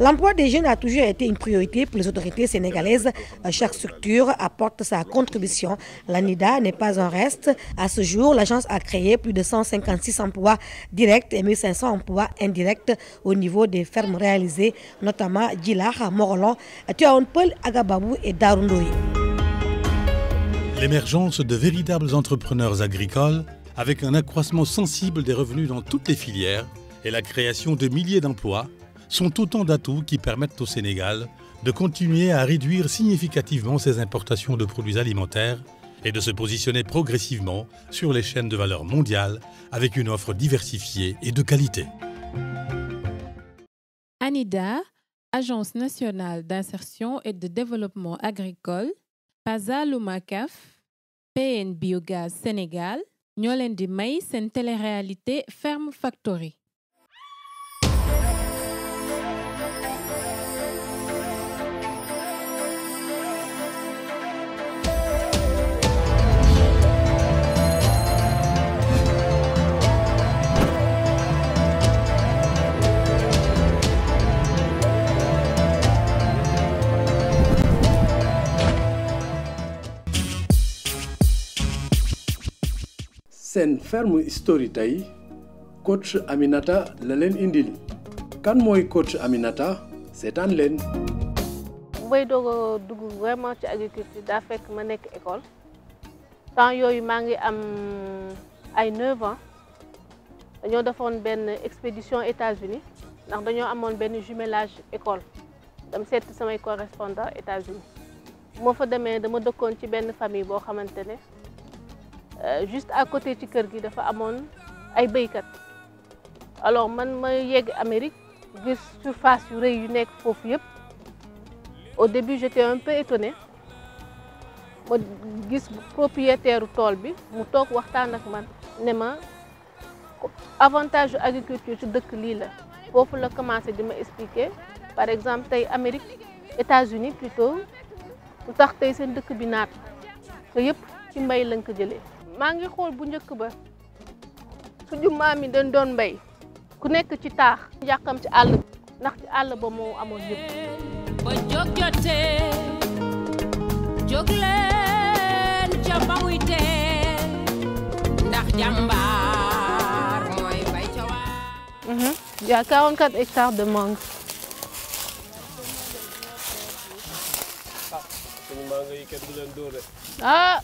L'emploi des jeunes a toujours été une priorité pour les autorités sénégalaises. Chaque structure apporte sa contribution. L'ANIDA n'est pas un reste. À ce jour, l'agence a créé plus de 156 emplois directs et 1500 emplois indirects au niveau des fermes réalisées, notamment Djilakh, Morolon, Tivaouane Peulh, Agababou et Darou Ndoye. L'émergence de véritables entrepreneurs agricoles, avec un accroissement sensible des revenus dans toutes les filières et la création de milliers d'emplois, sont autant d'atouts qui permettent au Sénégal de continuer à réduire significativement ses importations de produits alimentaires et de se positionner progressivement sur les chaînes de valeur mondiales avec une offre diversifiée et de qualité. ANIDA, Agence nationale d'insertion et de développement agricole, PASA Lumacaf, PN Biogaz Sénégal, ñoo leen di may seen télé-réalité Ferme Factory. Sen ferme story tay coach Aminata la leen indil kan mooy coach Aminata seetaan leen. May doog a dugg vraiment ci agriculture daa fekk ma nekk école temps yooyu maa ngi am ay 9 ans dañoo defoon benn expédition États-Unis ndax dañoo amoon benn jumelage école dam seet samay correspondant États-Unis moo fa demee dama dëkkoon ci benn famille boo xamante ne juste à côté ci kër gi dafa amoon ay béykat alors man ma yegg Amérique gis surface yu rëy yu nekk foofu yëpp au début j'étais un peu étonnée ma gis propriétaire tool bi mu toog waxtaan ak man ne ma avantage agriculture ci dëkk lii la foofu la commencé di ma expliquer par exemple tey Amérique États-Unis plutôt lu tax tey seen dëkk bi naat que yëpp ci mbay lañ ko jëlee. maa ngi xool bu njëkk ba suñu maam yi dañ doon mbay ku nekk ci taax yàqam ci àll ndax ci àll ba moo amoon yëpp ba jóg jotee jóg leen ca bawuy teel ndax jàmbaar mooy bay ca waar. Il y a 44 hectares de mangue. Ah,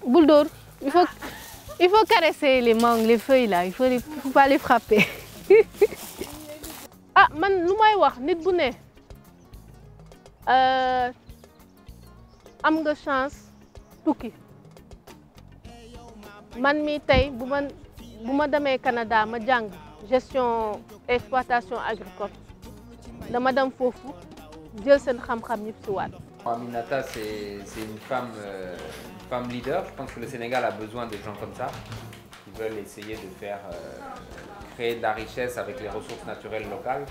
boule d'or. Il faut caresser les mangues, les feuilles là, il faut pas les frapper. Ah, man lu may wax nit bu ne am nga chance tukki. Man mi tey bu ma demee Canada ma jàng gestion exploitation agricole dama dem foofu jël seen xam-xam yëpp si waat. Aminata, c'est une femme leader. Je pense que le Sénégal a besoin de gens comme ça, qui veulent essayer de faire créer de la richesse avec les ressources naturelles locales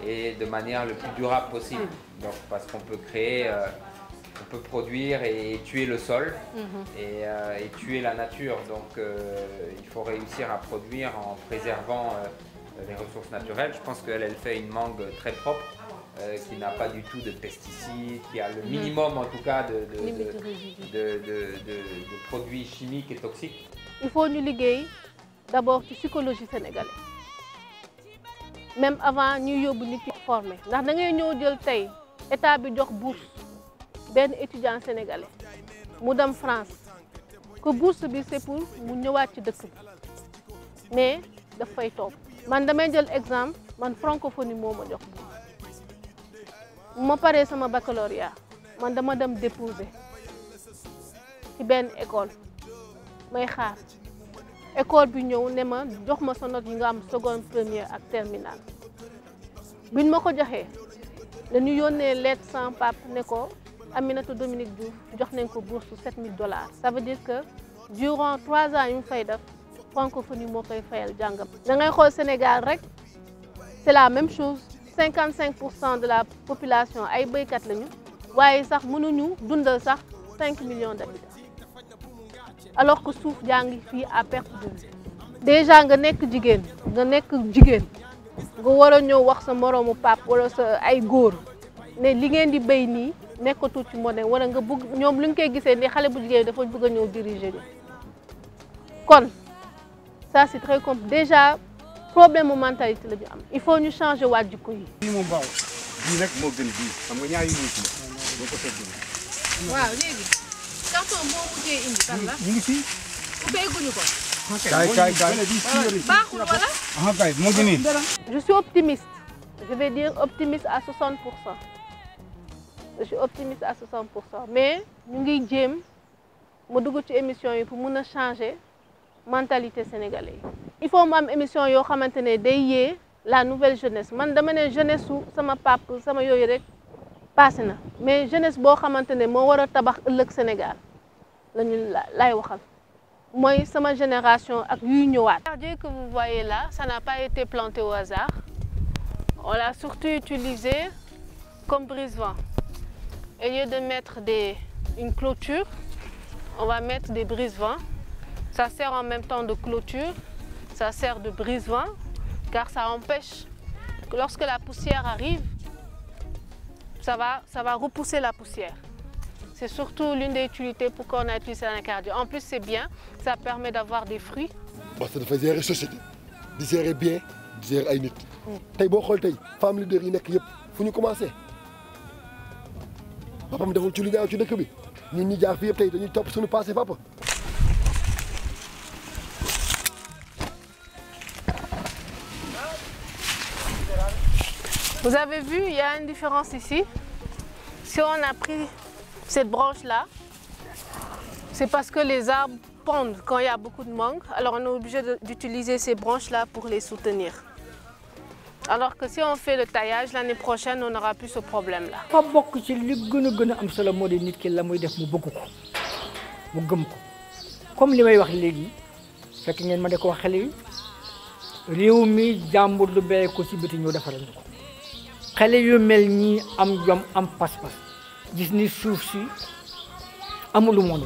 et de manière le plus durable possible. Donc, parce qu'on peut créer, on peut produire et tuer le sol et tuer la nature. Donc, il faut réussir à produire en préservant les ressources naturelles. Je pense qu'elle fait une mangue très propre. Qui n'a pas du tout de pesticides, qui a le minimum en tout cas de produits chimiques et toxiques. Il faut nous liguer d'abord la psychologie sénégalaise. Même avant nous yóbbu nit ki former ndax da ngay ñëw jël tey état bi jox bourse benn étudiant sénégalais mu dem France que bourse bi c'est pour mu ñëwaat ci dëkk bi mais daf fay toog man damay jël exemple man francophonie moo ma jox bourse. Ma paree sama baccalauréat man dama dem déposer ci benn école may xaar école bi ñëw ne ma jox ma sa note yi nga am seconde première ak terminale biñ ma ko joxee dañu yónnee lettre sans pape ne ko Aminata Dominique Diouf jox nañ ko bourse $7 000. Ça veut dire que durant 3 ans yu mu fay def francophonie moo koy fayal jàngam. Da ngay xool Sénégal rek c'est la même chose. 55% de la population ay béykat lañu waaye sax mënuñu dundal sax 5 millions d'habitants alors que suuf jaa ngi fii à perte de vue. Déjà nga nekk jigéen nga war a ñëw wax sa moroomu pap wala sa ay góor ne li ngeen di béy nii nekkatu ci moderne wala nga bëgg ñoom lu ñu koy gisee ni xale bu jigéen dafa bëgg a ñëw diriger ñu kon ça c'est très compliqué déjà problème mu mentalité la ñu am il faut ñu changer waat jikko yi. bii moom baaxul bii nag moo gën bii xam nga ñaari yu ci boo ko seetlu. waaw léegi carton boo mujjee indi kan la. ñu ngi fi. ubbeeguñu ko. kaay baaxul wala. ah kay moo ngi nii. Je suis optimiste. Je vais dire optimiste à 60%. Je suis optimiste à 60%. Mais nous ngi jéem mu dugg ci émission yi pour mun a changer mentalité sénégalaise. Il faut mu am émission yoo xamante ne day yee la nouvelle jeunesse man dama ne jeunesse su sama pap sama yooyu rek passé na mais jeunesse boo xamante ne moo war a tabax ëllëg Sénégal lañu lay waxal. Moi, c'est ma génération avec l'Union. Le jardin que vous voyez là, ça n'a pas été planté au hasard. On l'a surtout utilisé comme brise-vent. Au lieu de mettre une clôture, on va mettre des brise-vents. Ça sert en même temps de clôture, ça sert de brise-vent, car ça empêche que lorsque la poussière arrive, ça va repousser la poussière. C'est surtout l'une des utilités pour qu'on a utilisé l'anacardier. En plus, c'est bien, ça permet d'avoir des fruits. Parce que dafa gérer société di gérer bien di gérer ay nit. tey boo xool tey femme leader yi nekk yëpp fu ñu commencé papam deful ci lu ñaaw ci dëkk bi ñun ñi jaar fi yëpp tey dañuy topp suñu passé papa. Vous avez vu, il y a une différence ici. Si on a pris cette branche-là, c'est parce que les arbres pendent quand il y a beaucoup de mangue. Alors on est obligé d'utiliser ces branches-là pour les soutenir. Alors que si on fait le taillage, l'année prochaine, on n'aura plus ce problème-là. fa bokk ci li gën a am solo moo di nit ki la muy def mu bëgg ko mu gëm ko comme li may wax léegi fekk ngeen ma de ko wax xale yi réew mi jàmbur lu bàyyi ko ci biti ñëw defaral ñu ko xale yu mel ñii am jom am pas-pas gis ni suuf si amul lu monde.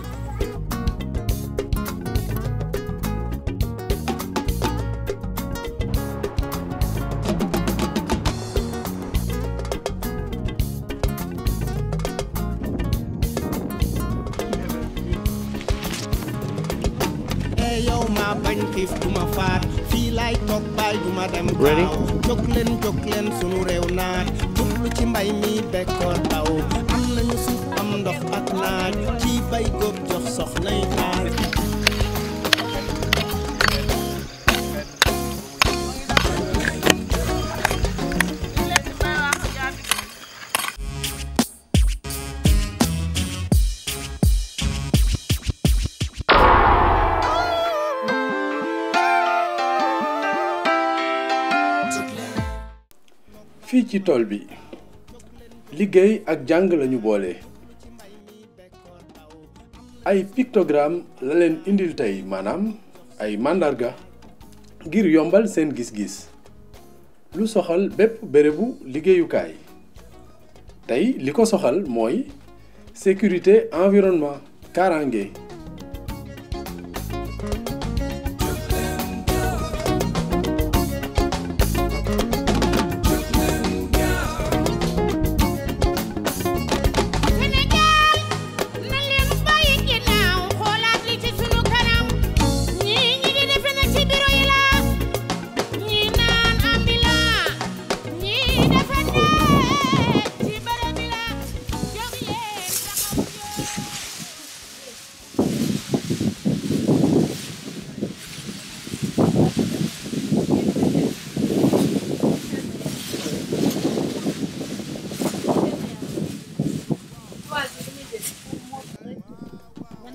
Ready? Jóg leen sunu réew naat jublu ci mbay mi bekkoor taw am nañu suuf am ndox ak naaj ci bay góob jox soxnay xaar fii ci tool bi liggéey ak jàng lañu boole ay pictogramme la leen indil tey maanaam ay màndarga ngir yombal seen gis-gis lu soxal bépp bérébu liggéeyukaay tey li ko soxal mooy sécurité environnement kaaraange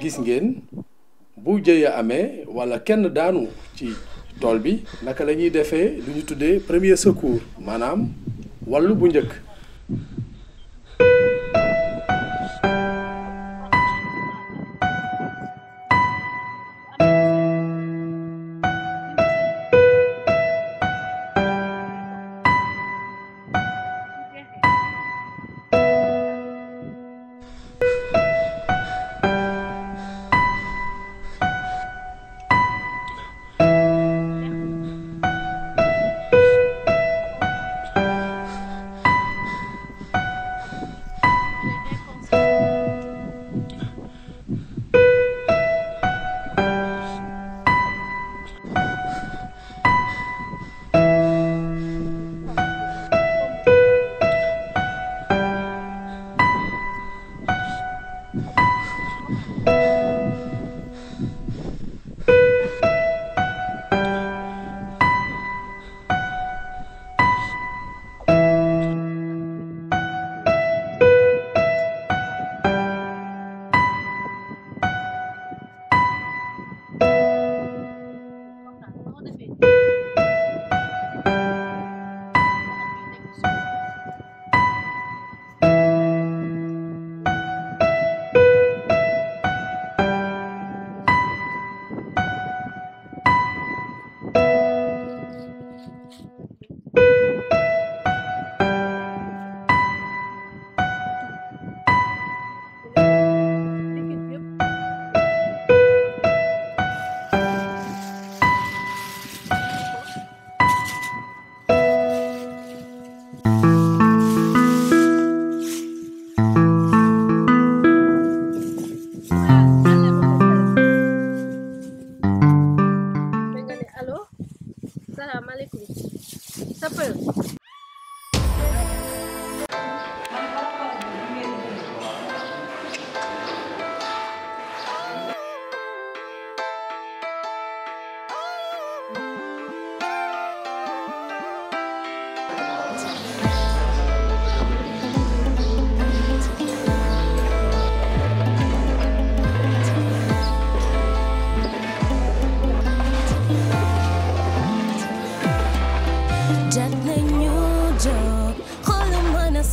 gis ngeen bu jëya amee wala kenn daanu ci tool bi naka la ñuy defee lu ñu tuddee premier secours maanaam wàllu bu njëkk.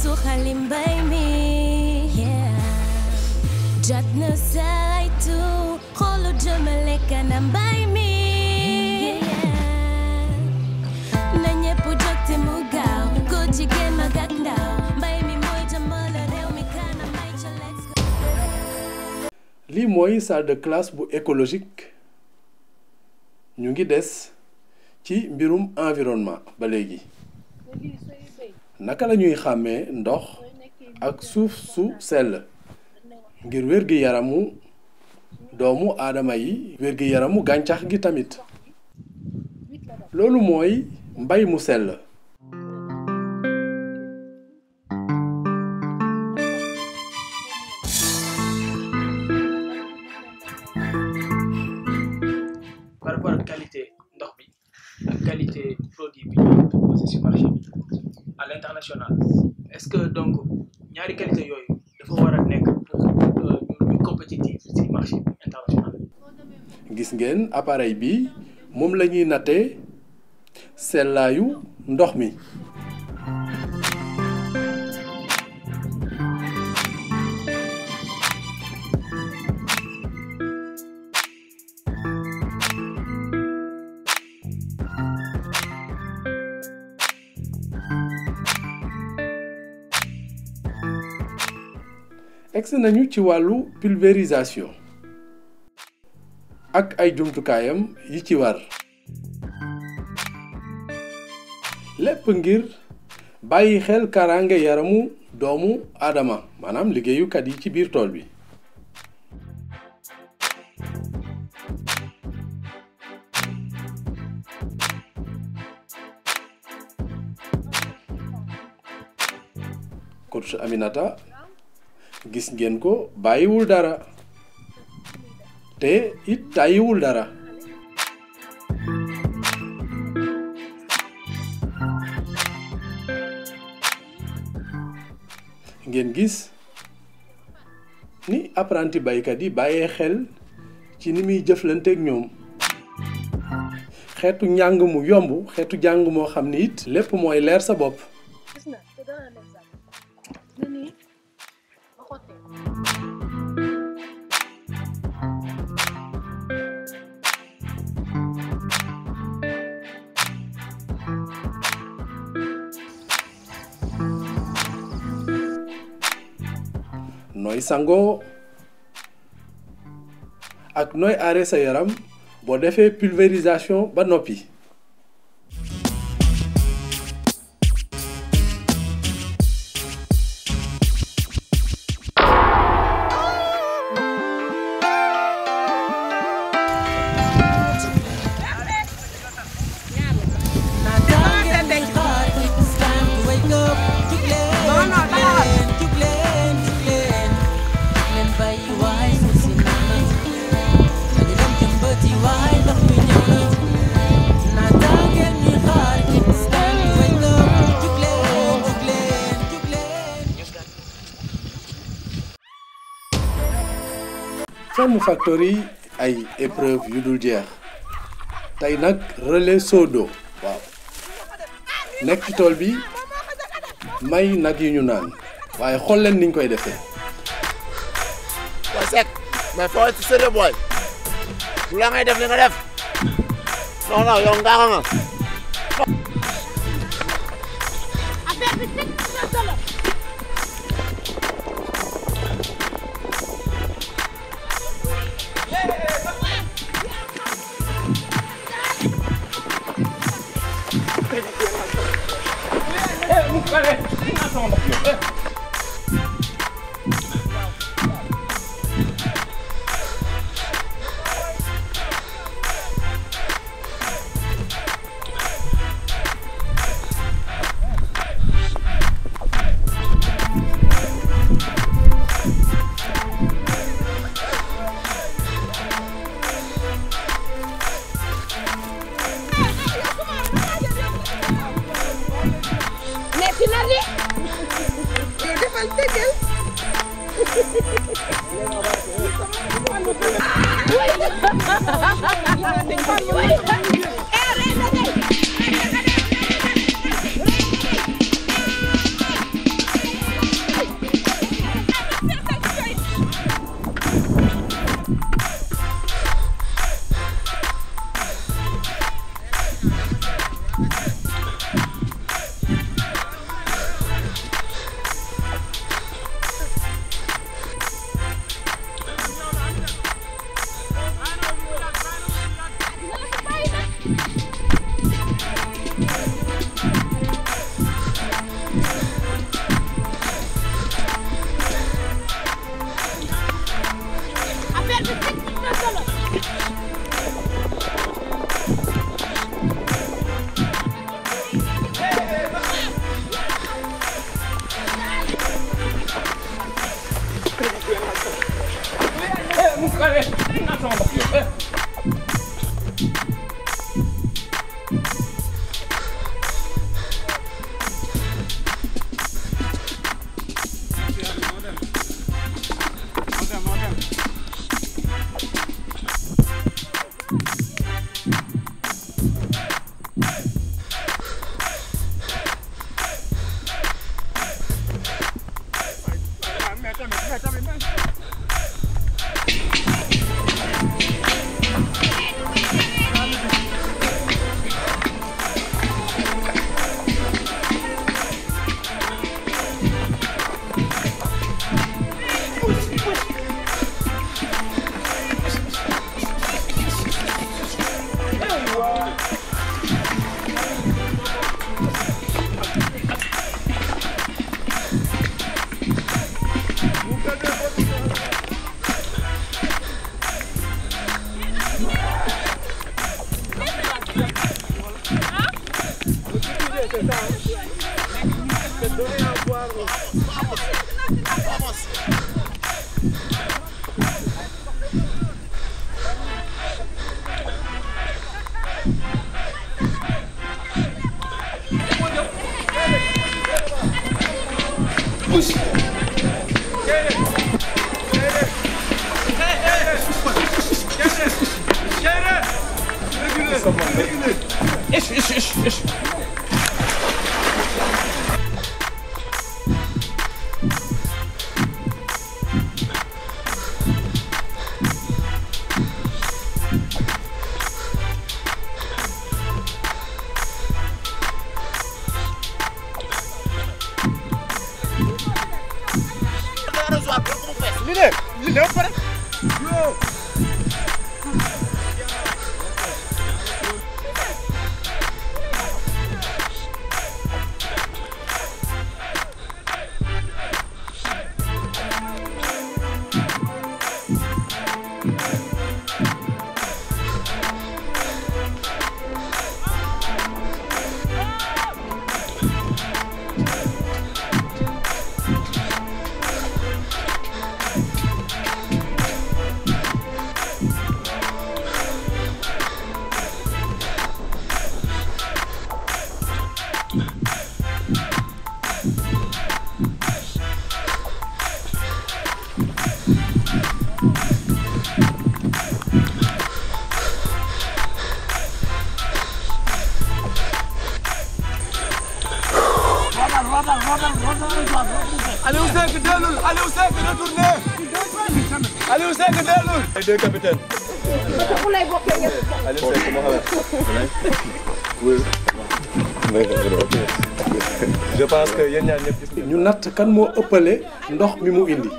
suxali mbay mi jot na saytu xoolu jëmale kanam mbay mi na ñépp jóg te mu gaaw góor jigéen mag ak ndaw mbay mi mooy jëmale réew mi kanam may ca let's go. lii mooy salle de classe bu écologique ñu ngi des ci mbirum environnement ba léegi naka la ñuy xàmmee ndox ak suuf su sell ngir wér-gi-yaramu doomu aadama yi wér-gi-yaramu gàncax gi tamit loolu mooy mbay mu sell. par rapport ak qualité ndox bi ak qualité produit bi ñu proposé ci marché bi à l'international est-ce que donc ñaari qualité yooyu dafa war a nekk pour ñu compétitif ci marché international. gis ngeen appareil bi moom la ñuy nattee sellaayu ndox mi. egsi nañu ci wàllu pulvérisation ak ay jumtukaayam yi ci war lépp ngir bàyyi xel kaaraange yaramu doomu aadama maanaam liggéeyukat yi ci biir tool bi. coach Aminata gis ngeen ko bàyyiwul dara te it tàyyiwul dara. ngeen gis ni apprenti baykat yi bàyyee xel ci ni muy jëflanteeg ñoom xeetu njàng mu yomb xeetu jàng moo xam ni it lépp mooy leer sa bopp. nooy sangoo ak nooy aaree sa yaram boo defee pulvérisation ba noppi. Femme Factory ay épreuve yu dul jeex tey nag relais seau d'eau waaw nekk ci tool bi may nag yu ñu naan waaye xool leen niñ koy defee. waa Seck mais foo ci sérieux booy bu la ngay def li nga def non non yow nga nga Aliou Seck dellul Aliou Seck retourné Aliou Seck dellul ay deux capitaines Aliou Seck moo je pense que yéen ñaar ñëpp gis ngeen ñu natt kan moo ëppale ndox mi mu indi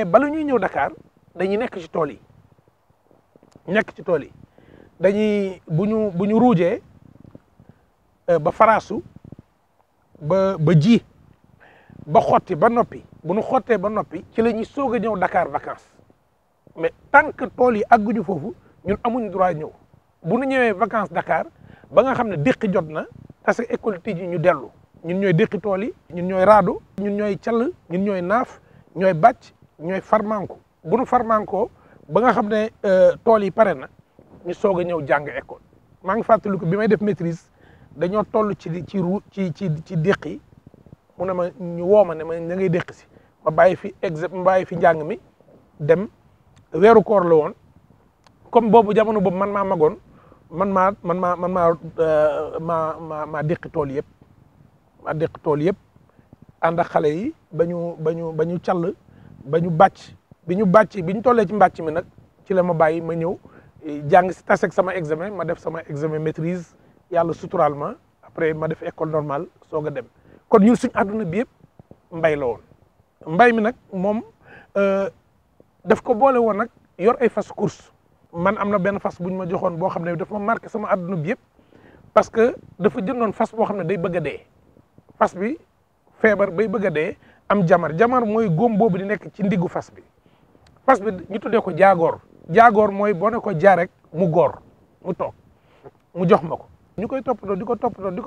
bala ñuy ñëw Dakar dañuy nekk ci tool yi dañuy bu ñu ruujee ba faraasu ba ji ba xotti ba noppi bu ñu xottee ba noppi ci la ñuy soog a ñëw Dakar vacances mais tant que tool yi àgguñu foofu ñun amuñu droit ñëw bu ñu ñëwee vacances Dakar ba nga xam ne déqi jot na parce que école tijji ñu dellu ñun ñooy déqi tool yi ñun ñooy raadu ñun ñooy call ñun ñooy naaf ñooy bàcc ñooy farmanko bu nu farmanko ba nga xam ne tool yi pare na ñu soog a ñëw jàng école maa ngi fàttaliku bi may def maîtrise dañoo toll ci déq yi mu ne ma ñu woo ma ne ma na ngay déq si ma bàyyi fi njàng mi dem weeru koor la woon comme boobu jamono boobu man maa magoon maa déqi tool yëpp maa déqi tool yëpp ànd ak xale yi ba ñu call ba ñu bàcc bi ñu tollee ci mbàcc mi nag ci la ma bàyyi ma ñëw jàng si taseeg sama examen ma def sama examen maîtrise yàlla suturaal ma après ma def école normale soog a dem kon ñun suñu àdduna bi yëpp mbay la woon mbay mi nag moom daf ko boole woon nag yor ay fas course man am na benn fas bu ñu ma joxoon boo xam ne daf ma marqué sama àdduna bi yëpp parce que dafa jëndoon fas boo xam ne day bëgg a dee fas bi feebar bay bëgg a dee am jamar mooy góom boobu di nekk ci ndiggu fas bi ñu tuddee ko jaagoor mooy boo ne ko jaar rek mu góor mu toog mu jox ma ko ñu koy toppatoo di ko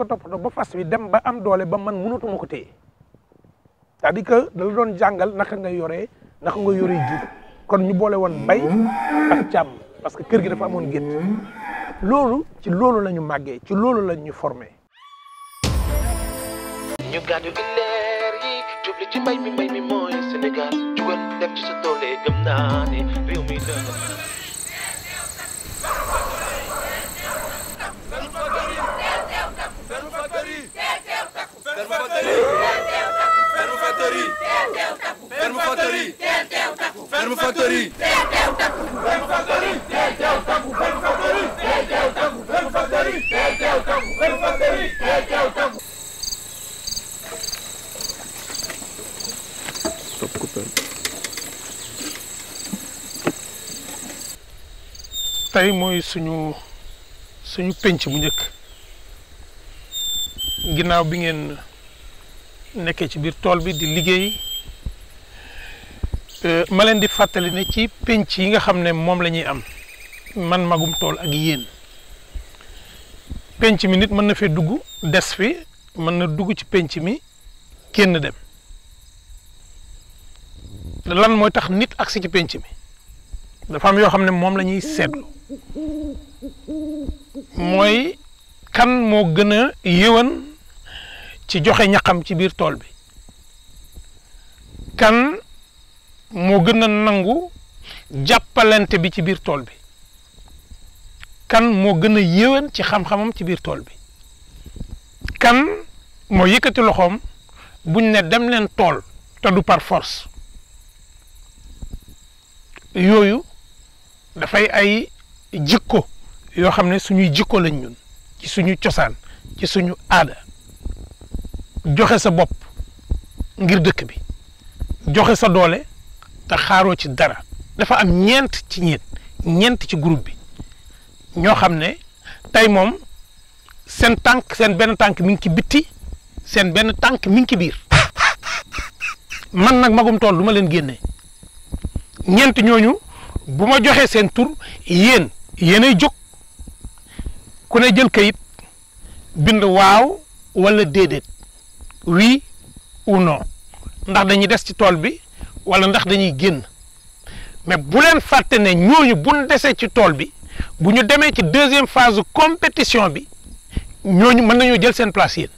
toppatoo ba fas bi dem ba am doole ba man mënatuma ko téye c'est-à-dire que da la doon jàngal naka nga yoree jur kon ñu boole woon bay ak càmm parce que kër gi dafa amoon gétt loolu ci loolu la ñu màggee ci loolu la ñu formé. ñu gàddu gi leer yi jubli ci mbay mi mooy Sénégal jugal def ci sa doole gëm naa ne réew mi dana tey mooy suñu penc bu njëkk ginnaaw bi ngeen nekkee ci biir tool bi di liggéey ma leen di fàttali ne ci penc yi nga xam ne moom la ñuy am man magum tool ak yéen penc mi nit mën na fee dugg des fi mën na dugg ci penc mi génn dem lan mooy tax nit agsi ci penc mi dafa am yoo xam ne moom la ñuy seetlu mooy kan moo gën a yéwan ci joxe ñaxam ci biir tool bi kan moo gën a nangu jàppalante bi ci biir tool bi kan moo gën a yéwan ci xam-xamam ci biir tool bi kan moo yëkkati loxoom buñ ne dem leen tool te du par force yooyu dafay ay jikko yoo xam ne suñuy jikko lañ ñun ci suñu cosaan ci suñu aada joxe sa bopp ngir dëkk bi joxe sa doole te xaaroo ci dara dafa am ñeent ci groupe bi ñoo xam ne tey moom seen benn tànk mi ngi ci bitti seen benn tànk mi ngi ci biir man nag magum tool du ma leen génnee ñeent ñooñu bu ma joxee seen tur yéenay jóg ku ne jël kayit bind waaw wala déedéet oui ou non ndax dañuy des ci tool bi wala ndax dañuy génn mais bu leen fàtte ne ñooñu buñ desee ci tool bi bu ñu demee ci deuxième phase compétition bi ñooñu mën nañoo jël seen place yéen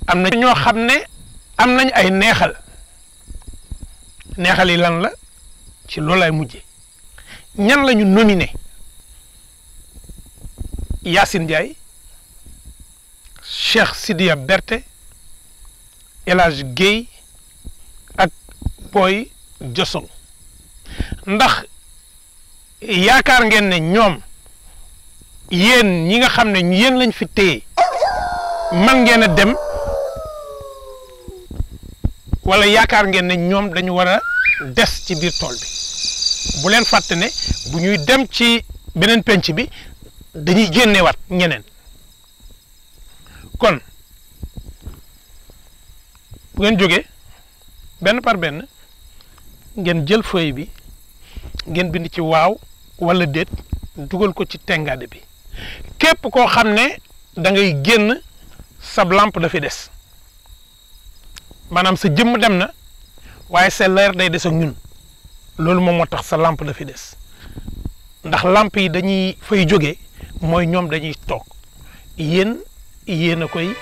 am na ñoo xam ne am nañ ay neexal yi lan la ci loolu lay mujjee ñan la ñu nominé Yacine Ndiaye Cheikh Sidia Berté El Hadj Guèye ak Boy Jossong ndax yaakaar ngeen ne ñoom yéen ñi nga xam ne yéen lañ fi téye man ngeen a dem wala yaakaar ngeen ne ñoom dañu war a des ci biir tool bi bu leen fàtte ne bu ñuy dem ci beneen penc bi dañuy génnewaat ñeneen kon bu ngeen jógee benn par benn ngeen jël feuille bi ngeen bind ci waaw wala déet dugal ko ci tengaade bi képp koo xam ne da ngay génn sab lampe dafi des maanaam sa jëmm dem na waaye sa leer day des ak ñun loolu moom moo tax sa lampe dafi des ndax lampe yi dañuy fay jógee mooy ñoom dañuy toog yéen a koy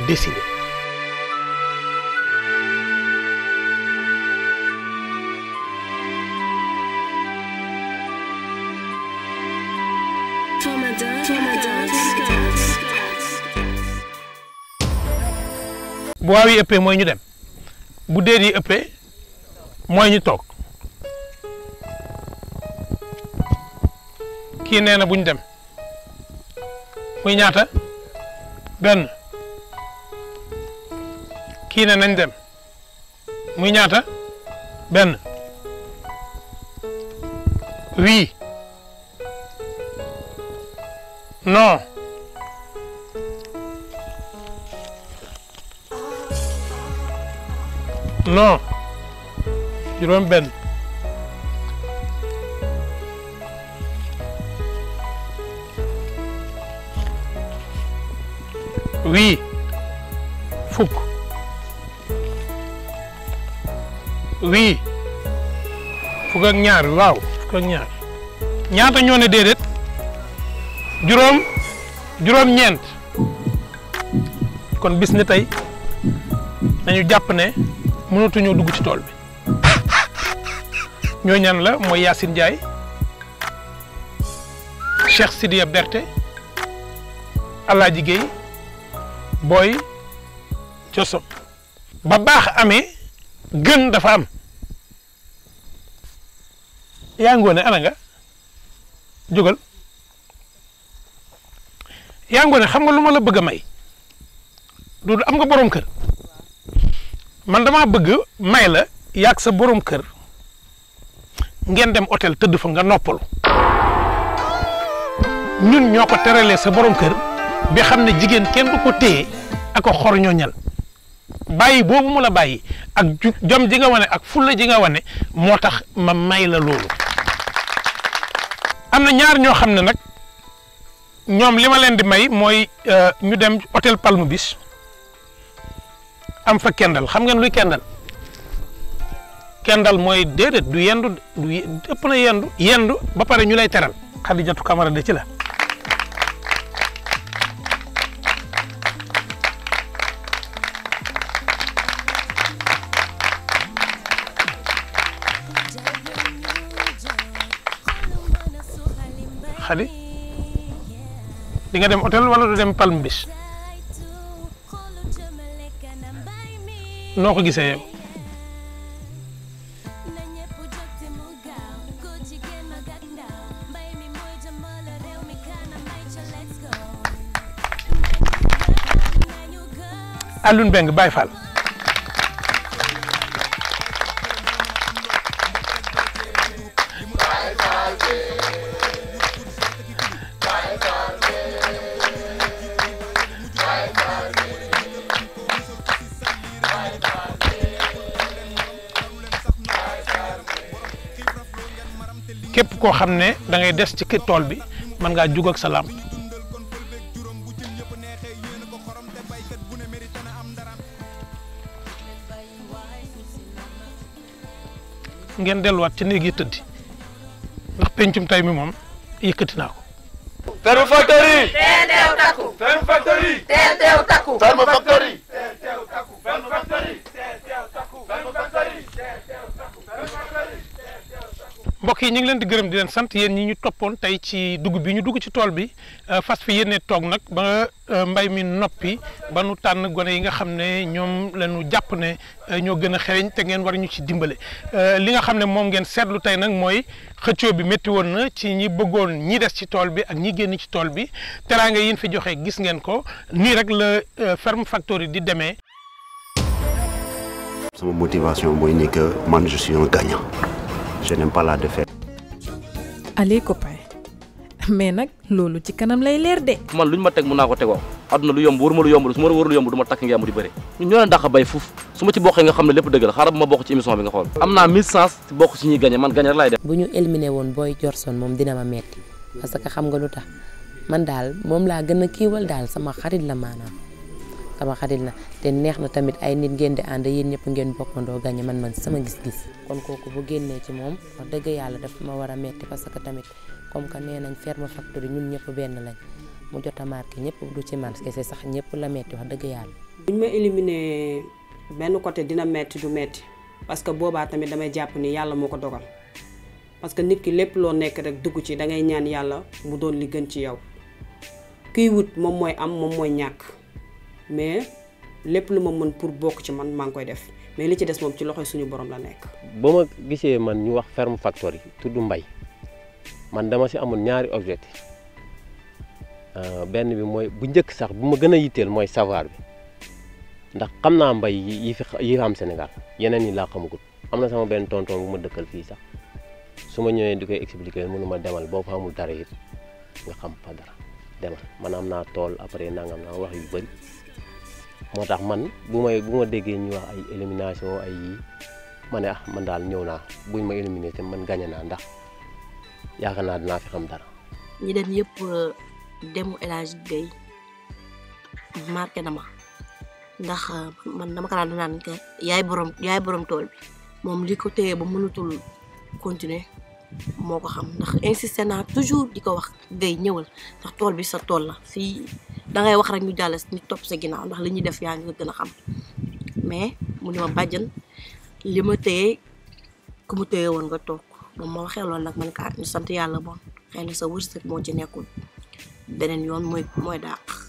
décider. bu waaw yi ëppee mooy ñu dem bu déet yi ëppee mooy ñu toog kii nee na buñ dem muy ñaata benn kii ne nañ dem muy ñaata benn oui non non juróom benn oui fukk oui fukk ak ñaar waaw fukk ak ñaar ñaata ñoo ne déedéet juróom ñeent kon bis ne tey nañu jàpp ne mënatuñoo dugg ci tool bi ñoo ñan la mooy Yacine Ndiaye Cheikh Sidia Berté El Hadj Guèye Boy Jossong ba baax amee gën dafa am yaa ngoone ana nga jógal yaa ngoone xam nga lu ma la bëgg a may du am nga borom kër man dama bëgg may la yaag sa borom kër ngeen dem hôtel tëdd fa nga noppalu ñun ñoo ko teralee sa borom kër bi xam ne jigéen kenn du ko téye ak ko xor ñooñal bàyyi boobu mu la bàyyi ak jom ji nga wane ak fulla ji nga wane moo tax ma may la loolu. am na ñaar ñoo xam ne nag ñoom li ma leen di may mooy ñu dem hôtel Palme Beach am fa kendal xam ngeen luy kendal. kendal mooy déedéet du yendu du ëpp na yendu ba pare ñu lay teral Xadijatu Kamara de ci la. Xadi di nga dem hôtel wala du dem Palme Beach noo ko gisee yow. Alioune Mbengue Baye Fall képp koo xam ne da ngay des ci tool bi mën ngaa jug ak salaam. ngeen delluwaat ci néeg yi tëddi ndax pencum tay mi moom yëkkati naa ko. Ferme Factory. teel teew takku. Ferme Factory. teel teew takku. Ferme Factory. mbokk yi ñu ngi leen di gërëm di leen sant yéen ñi ñu toppoon tey ci dugub bi ñu dugg ci tool bi fas fi yéene toog nag ba mbay mi noppi ba nu tànn gone yi nga xam ne ñoom la ñu jàpp ne ñoo gën a xereñ te ngeen war ñu ci dimbale li nga xam ne moom ngeen seetlu tey nag mooy xëccoo bi métti woon na ci ñi bëggoon ñi des ci tool bi ak ñi génn ci tool bi teraanga yi fi joxe gis ngeen ko nii rek la Ferme Factory di demee. sama motivation mooy ni que man je suis un gagnant. Je n'aime pas la défaite. Allez copain mais nag loolu ci kanam lay leer de. man luñ ma teg mun naa ko tegoo àdduna lu yomb wóoruma lu yomb su ma wóor lu yomb du ma takk ngeen mu di bëri ñun ñoo leen dàq bay fuuf su ma ci bokkee nga xam ne lépp dëgg la xaaral ba ma bokk ci émission bi nga xool am naa 1000 chance ci bokk ci ñuy gagné man gagné rek laay def. bu ñu éliminé woon Boy Jorson moom dina ma metti parce que xam nga lu tax man daal moom laa gën a kiiwal daal sama xarit la maanaam sama xarit la te neex na tamit ay nit ngeen di ànd yéen ñëpp ngeen bokkandoo gagné man sama gis-gis kon kooku bu génnee ci moom wax dëgg yàlla daf ma war a metti parce que tamit comme que nee nañ Ferme Factory ñun ñëpp benn lañ mu jot a marqué ñëpp du ci man kese sax ñëpp la metti wax dëgg yàlla. bu ñu ma éliminé benn côté dina metti du metti parce que boobaa tamit damay jàpp ni yàlla moo ko dogal parce que nit ki lépp loo nekk rek dugg ci da ngay ñaan yàlla mu doon li gën ci yow kiy wut moom mooy am moom mooy ñàkk mais lépp lu ma mën pour bokk ci man maa ngi koy def mais li ci des moom ci loxoy suñu borom la nekk. ba ma gisee man ñu wax Ferme Factory tudd mbay man dama si amoon ñaari objectif benn bi mooy bu njëkk sax bu ma gën a yitteel mooy savoir bi ndax xam naa mbay yi fi am Sénégal yeneen yi laa xamagul am na sama benn tonton bu ma dëkkal fii sax su ma ñëwee di koy expliquer mënu ma demal boo fa amul dara it nga xam fa dara demal man am naa tool après nangam naa wax yu bëri moo tax man bu ma déggee ñu wax ay élimination ay yii ma ne man daal ñëw naa buñ ma éliminé te man gagné naa ndax yaakaar naa dinaa fi xam dara. ñi dem yëpp demu El Hadj Gueye marqué na ma ndax man dama ko daan naan que yaay borom tool bi moom li ko téye ba mënatul continuer moo ko xam ndax insisté naa toujours di ko wax Gueye ñëwal ndax tool bi sa tool la fii da ngay wax rek ñu jàll ñu topp sa ginnaaw ndax li ñuy def yaa ngi ko gën a xam mais mu ne ma bàjjan li ma téye ku mu téye woon nga toog moom ma waxee loolu nag man kaa ñu sant yàlla bon xëy na sa wërsëg moo ci nekkul beneen yoon mooy dàq.